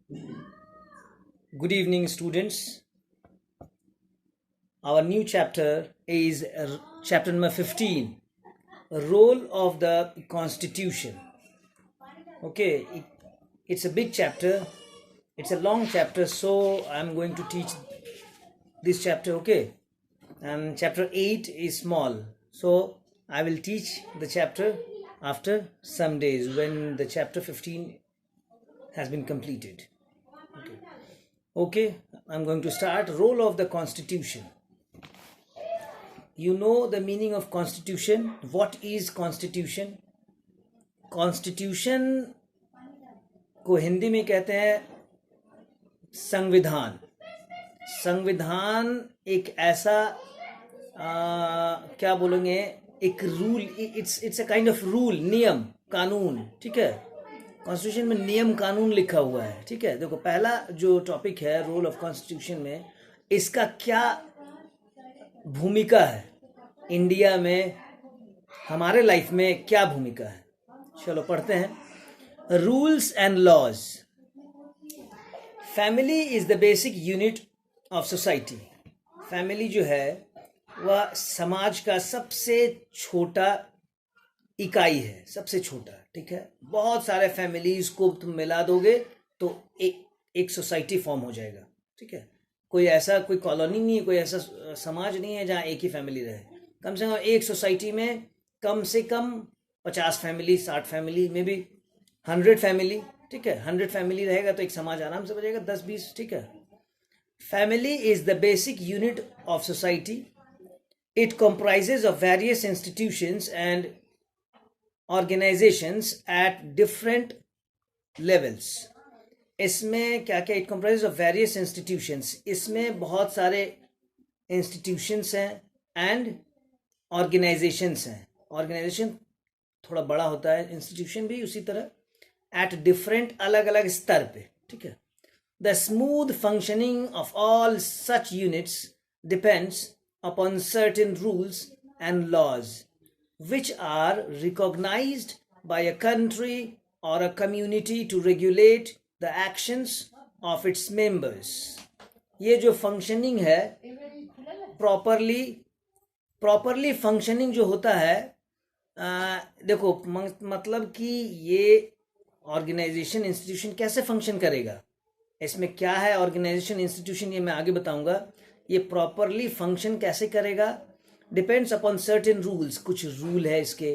Good evening, students. Our new chapter is chapter number 15, Role of the Constitution. Okay, it's a big chapter, it's a long chapter, so I'm going to teach this chapter, okay? And chapter 8 is small, so I will teach the chapter after some days when the chapter 15 has been completed. Okay, I'm going to start. Role of the Constitution. You know the meaning of Constitution? What is Constitution? Constitution को हिंदी में कहते हैं संविधान. संविधान एक ऐसा क्या बोलेंगे, एक rule, it's a kind of rule, नियम कानून. ठीक है, कॉन्स्टिट्यूशन में नियम कानून लिखा हुआ है. ठीक है, देखो पहला जो टॉपिक है रोल ऑफ कॉन्स्टिट्यूशन में, इसका क्या भूमिका है इंडिया में, हमारे लाइफ में क्या भूमिका है. चलो पढ़ते हैं. Rules and laws. Family is the basic unit of society. Family जो है वह समाज का सबसे छोटा इकाई है, सबसे छोटा. ठीक है, बहुत सारे फैमिलीज को तुम मिला दोगे तो एक सोसाइटी फॉर्म हो जाएगा. ठीक है, कोई ऐसा कोई कॉलोनी नहीं है, कोई ऐसा समाज नहीं है जहाँ एक ही फैमिली रहे. कम से कम एक सोसाइटी में कम से कम 50 family, 60 family, may be 100 family. ठीक है, 100 फैमिली रहेगा तो एक समाज आराम से बचेगा, 10-20. ठीक है, family is the basic unit of society. It comprises of various institutions and organizations at different levels. इसमें क्या क्या, it comprises of various institutions, इसमें बहुत सारे institutions हैं and organizations हैं. organization थोड़ा बड़ा होता है, institution भी उसी तरह, at different अलग अलग स्तर पे. ठीक है, the smooth functioning of all such units depends upon certain rules and laws which are recognized by a country or a community to regulate the actions of its members. ये जो functioning है, properly functioning जो होता है, देखो मतलब कि ये ऑर्गेनाइजेशन, इंस्टीट्यूशन कैसे फंक्शन करेगा, इसमें क्या है ऑर्गेनाइजेशन, इंस्टीट्यूशन, ये मैं आगे बताऊंगा. ये प्रॉपरली फंक्शन कैसे करेगा, डिपेंड्स अपॉन सर्टेन रूल्स. कुछ रूल है इसके,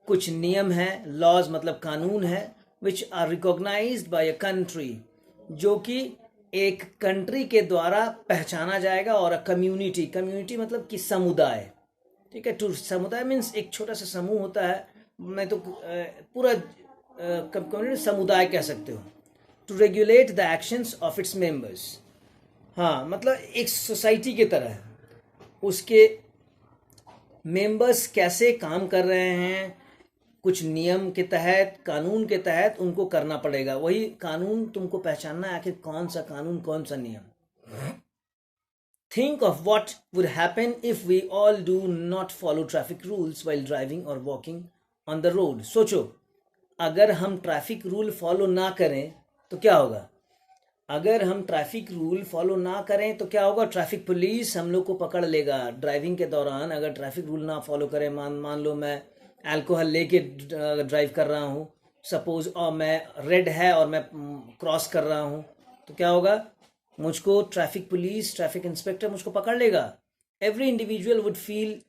कुछ नियम है. लॉज मतलब कानून है. Which are recognized by a country, जो कि एक कंट्री के द्वारा पहचाना जाएगा, और अ कम्युनिटी, कम्युनिटी मतलब कि समुदाय. ठीक है, टू समुदाय मीन्स एक छोटा सा समूह होता है, मैं तो पूरा कम्युनिटी समुदाय कह सकते हो. To regulate the actions of its members. हाँ, मतलब एक सोसाइटी की तरह है, उसके मेंबर्स कैसे काम कर रहे हैं, कुछ नियम के तहत, कानून के तहत उनको करना पड़ेगा. वही कानून तुमको पहचानना है, आखिर कौन सा कानून, कौन सा नियम. Think of what would happen if we all do not follow traffic rules while driving और वॉकिंग ऑन द रोड. सोचो, अगर हम ट्रैफिक रूल फॉलो ना करें तो क्या होगा. अगर हम ट्रैफिक रूल फॉलो ना करें तो क्या होगा, ट्रैफिक पुलिस हम लोग को पकड़ लेगा ड्राइविंग के दौरान. अगर ट्रैफिक रूल ना फॉलो करें, मान लो मैं अल्कोहल लेके ड्राइव कर रहा हूँ सपोज, और मैं रेड है और मैं क्रॉस कर रहा हूँ, तो क्या होगा, मुझको ट्रैफिक पुलिस, ट्रैफिक इंस्पेक्टर मुझको पकड़ लेगा. Every individual would feel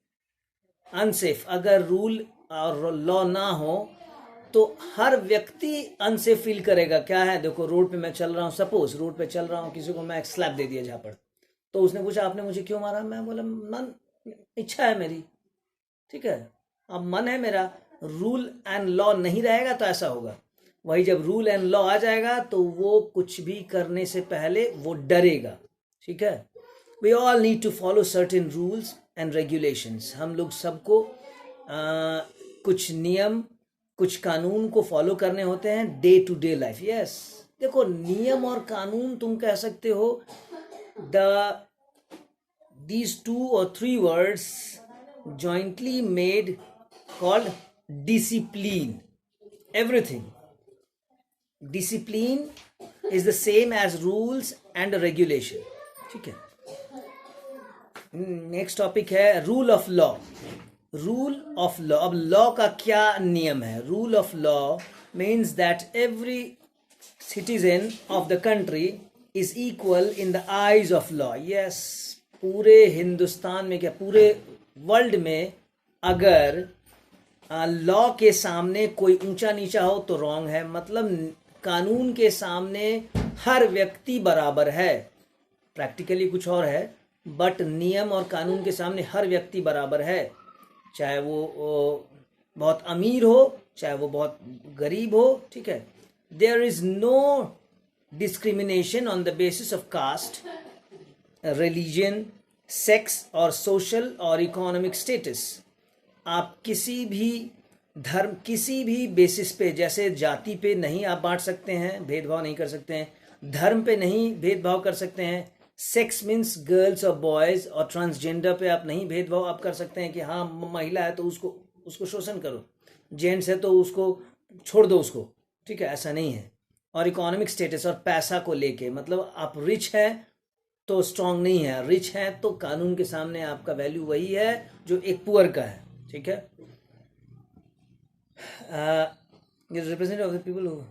unsafe. अगर रूल और लॉ ना हो तो हर व्यक्ति अनसेफ फील करेगा. क्या है, देखो रोड पे मैं चल रहा हूँ, सपोज रोड पे चल रहा हूँ, किसी को मैं एक स्लैप दे दिया झापड़, तो उसने पूछा आपने मुझे क्यों मारा, मैं बोला मन, इच्छा है मेरी. ठीक है, अब मन है मेरा. रूल एंड लॉ नहीं रहेगा तो ऐसा होगा. वही जब रूल एंड लॉ आ जाएगा तो वो कुछ भी करने से पहले वो डरेगा. ठीक है, we all need to follow certain rules and regulations. हम लोग सबको कुछ नियम, कुछ कानून को फॉलो करने होते हैं day to day life. Yes, देखो नियम और कानून तुम कह सकते हो, these 2 or 3 words jointly made called discipline. Everything. Discipline is the same as rules and regulation. ठीक है. नेक्स्ट टॉपिक है rule of law. Rule of law. अब लॉ का क्या नियम है? Rule of law means that every citizen of the country is equal in the eyes of law. Yes, पूरे हिंदुस्तान में, क्या पूरे वर्ल्ड में, अगर लॉ के सामने कोई ऊंचा नीचा हो तो रॉन्ग है. मतलब कानून के सामने हर व्यक्ति बराबर है. प्रैक्टिकली कुछ और है, बट नियम और कानून के सामने हर व्यक्ति बराबर है. चाहे वो बहुत अमीर हो, चाहे वो बहुत गरीब हो. ठीक है. There is no discrimination on the basis of caste, religion, sex और सोशल और इकोनॉमिक स्टेटस. आप किसी भी धर्म, किसी भी बेसिस पे, जैसे जाति पे नहीं आप बांट सकते हैं, भेदभाव नहीं कर सकते हैं. धर्म पे नहीं भेदभाव कर सकते हैं. सेक्स मीन्स गर्ल्स और बॉयज़ और ट्रांसजेंडर पे आप नहीं भेदभाव आप कर सकते हैं कि हाँ महिला है तो उसको शोषण करो, जेंट्स है तो उसको छोड़ दो उसको. ठीक है, ऐसा नहीं है. और इकोनॉमिक स्टेटस और पैसा को लेके, मतलब आप रिच हैं तो स्ट्रांग नहीं है, रिच है तो कानून के सामने आपका वैल्यू वही है जो एक पुअर का है. ठीक है. Representative of the people who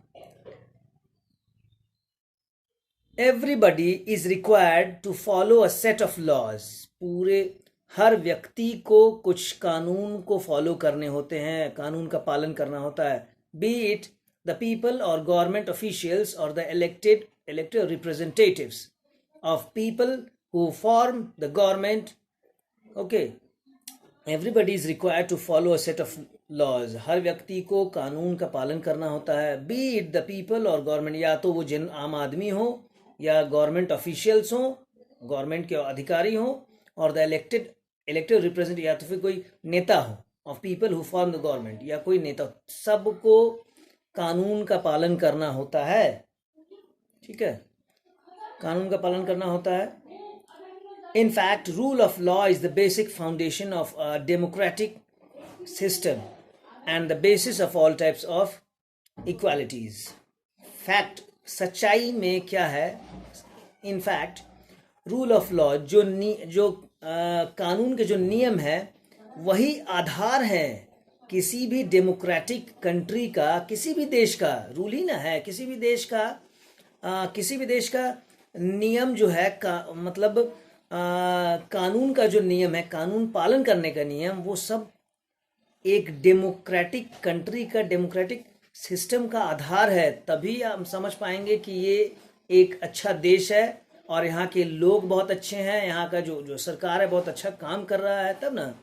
everybody is required to follow a set of laws. पूरे हर व्यक्ति को कुछ कानून को फॉलो करने होते हैं, कानून का पालन करना होता है. बी इट द पीपल और गवर्नमेंट ऑफिशियल्स और the elected representatives of people who form the government. Okay, everybody is required to follow a set of laws. हर व्यक्ति को कानून का पालन करना होता है. बी इट द पीपल और गवर्नमेंट, या तो वो जिन आम आदमी हो या गवर्नमेंट ऑफिशियल्स हो, गवर्नमेंट के अधिकारी हो, और द इलेक्टेड रिप्रेजेंटेटिव, या तो फिर कोई नेता हो, of people who form the government, या कोई नेता. सबको कानून का पालन करना होता है. ठीक है, कानून का पालन करना होता है. In fact, rule of law is the basic foundation of a democratic system and the basis of all types of equalities. Fact, सच्चाई में क्या है? In fact, rule of law जो कानून के जो नियम है वही आधार है किसी भी डेमोक्रेटिक कंट्री का, किसी भी देश का. रूल ही ना है, किसी भी देश का नियम जो है मतलब कानून का जो नियम है, कानून पालन करने का नियम, वो सब एक डेमोक्रेटिक कंट्री का, डेमोक्रेटिक सिस्टम का आधार है. तभी हम समझ पाएंगे कि ये एक अच्छा देश है और यहाँ के लोग बहुत अच्छे हैं, यहाँ का जो सरकार है बहुत अच्छा काम कर रहा है, तब ना.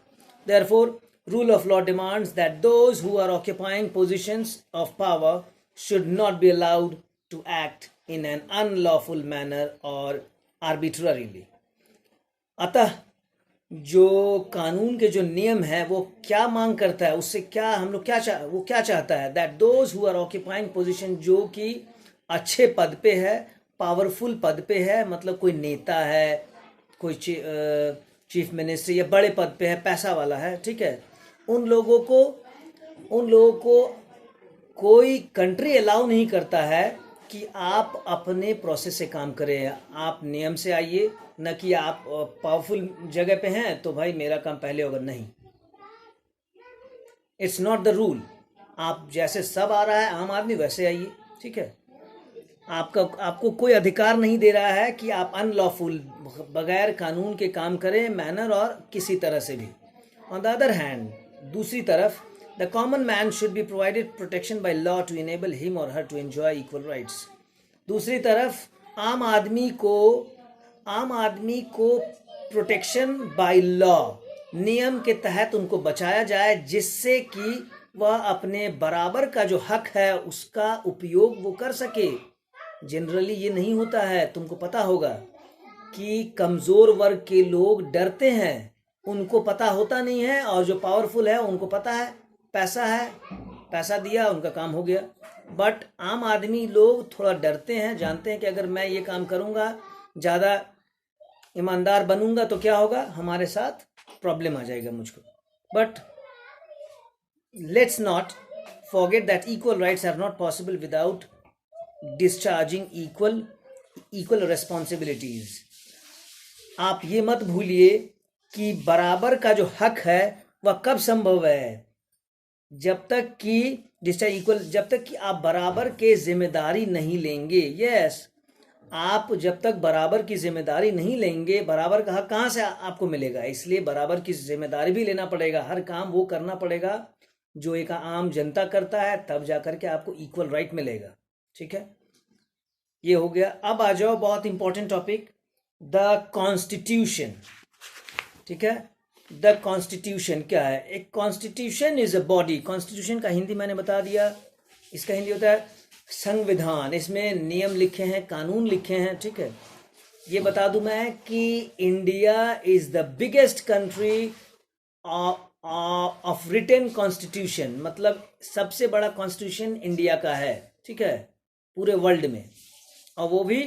Therefore, rule of law demands that those who are occupying positions of power should not be allowed to act in an unlawful manner or arbitrarily. अतः जो कानून के जो नियम है वो क्या मांग करता है, उससे क्या हम लोग वो क्या चाहता है? That those who are occupying position, जो कि अच्छे पद पे है, पावरफुल पद पे है, मतलब कोई नेता है, कोई चीफ मिनिस्टर या बड़े पद पे है, पैसा वाला है. ठीक है, उन लोगों को कोई कंट्री अलाउ नहीं करता है कि आप अपने प्रोसेस से काम करें, आप नियम से आइए, न कि आप पावरफुल जगह पे हैं तो भाई मेरा काम पहले होगा. नहीं, इट्स नॉट द रूल. आप जैसे सब आ रहा है आम आदमी वैसे आइए. ठीक है, आपको कोई अधिकार नहीं दे रहा है कि आप अनलॉफुल, बगैर कानून के काम करें, मैनर और किसी तरह से भी. ऑन द अदर हैंड, दूसरी तरफ, the common man should be provided protection by law to enable him और her to enjoy equal rights. दूसरी तरफ आम आदमी को प्रोटेक्शन बाय लॉ, नियम के तहत उनको बचाया जाए, जिससे कि वह अपने बराबर का जो हक है उसका उपयोग वो कर सके. जनरली ये नहीं होता है. तुमको पता होगा कि कमज़ोर वर्ग के लोग डरते हैं, उनको पता होता नहीं है, और जो पावरफुल है उनको पता है, पैसा है, पैसा दिया उनका काम हो गया. बट आम आदमी लोग थोड़ा डरते हैं, जानते हैं कि अगर मैं ये काम करूँगा, ज़्यादा ईमानदार बनूंगा तो क्या होगा, हमारे साथ प्रॉब्लम आ जाएगा मुझको. But let's not forget that equal rights are not possible without discharging equal responsibilities. आप ये मत भूलिए कि बराबर का जो हक है वह कब संभव है, जब तक कि डिस्चार्ज इक्वल, जब तक कि आप बराबर के जिम्मेदारी नहीं लेंगे। यस, आप जब तक बराबर की जिम्मेदारी नहीं लेंगे, बराबर का हक कहाँ से आपको मिलेगा। इसलिए बराबर की जिम्मेदारी भी लेना पड़ेगा, हर काम वो करना पड़ेगा जो एक आम जनता करता है, तब जाकर के आपको इक्वल राइट मिलेगा। ठीक है, ये हो गया। अब आ जाओ बहुत इंपॉर्टेंट टॉपिक, द कॉन्स्टिट्यूशन। ठीक है, द कॉन्स्टिट्यूशन क्या है? एक constitution is a body. Constitution का हिंदी मैंने बता दिया, इसका हिंदी होता है संविधान। इसमें नियम लिखे हैं, कानून लिखे हैं। ठीक है, ये बता दूं मैं कि India is the biggest country of written constitution, मतलब सबसे बड़ा कॉन्स्टिट्यूशन इंडिया का है। ठीक है, पूरे वर्ल्ड में, और वो भी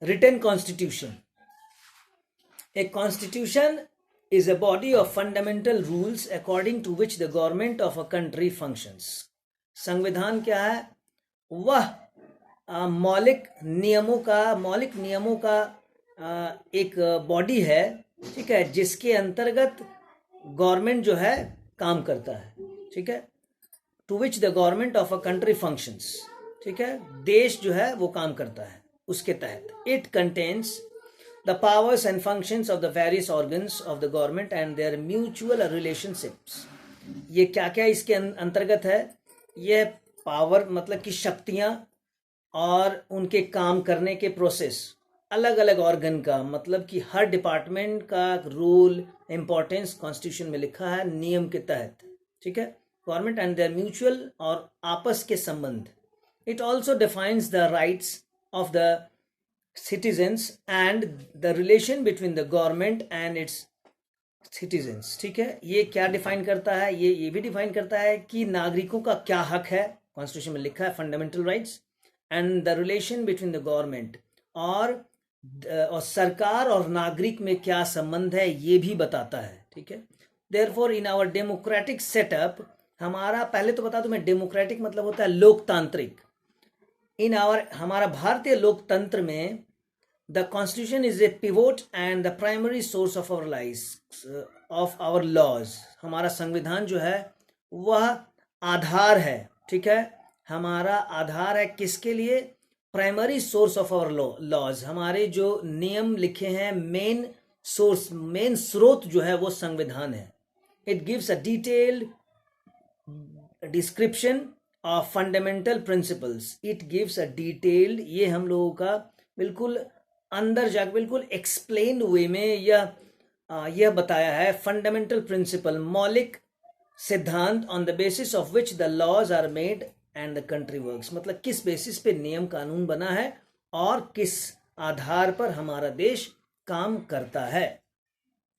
written constitution. A constitution is a body of fundamental rules according to which the government of a country functions. संविधान क्या है? वह मौलिक नियमों का एक बॉडी है। ठीक है, जिसके अंतर्गत गवर्नमेंट जो है काम करता है। ठीक है, to which the government of a country functions. ठीक है, देश जो है वो काम करता है उसके तहत। It contains the powers and functions of the various organs of the government and their mutual relationships। ये क्या क्या इसके अंतर्गत है? ये पावर मतलब कि शक्तियां और उनके काम करने के प्रोसेस, अलग अलग ऑर्गन का, मतलब कि हर डिपार्टमेंट का रोल, इंपॉर्टेंस कॉन्स्टिट्यूशन में लिखा है नियम के तहत। ठीक है, गवर्नमेंट एंड देयर म्यूचुअल और आपस के संबंध। It also defines the rights of the citizens and the relation between the government and its citizens। ठीक है, ये क्या डिफाइन करता है? ये भी डिफाइन करता है कि नागरिकों का क्या हक है, कॉन्स्टिट्यूशन में लिखा है fundamental rights, and the relation between the government, और सरकार और नागरिक में क्या संबंध है ये भी बताता है। ठीक है, therefore in our democratic setup, हमारा पहले तो बता दूं मैं, डेमोक्रेटिक मतलब होता है लोकतांत्रिक। हमारा भारतीय लोकतंत्र में the constitution is a pivot and the primary source of our laws. हमारा संविधान जो है वह आधार है। ठीक है, हमारा आधार है किसके लिए? Primary source of our laws. हमारे जो नियम लिखे हैं, मेन स्रोत जो है वो संविधान है। It gives a detailed description of fundamental principles. It gives a detailed, ये हम लोगों का बिल्कुल अंदर जाकर बिल्कुल एक्सप्लेन वे में यह बताया है फंडामेंटल प्रिंसिपल, मौलिक सिद्धांत, on the basis of which the laws are made and the country works. मतलब किस बेसिस पे नियम कानून बना है और किस आधार पर हमारा देश काम करता है।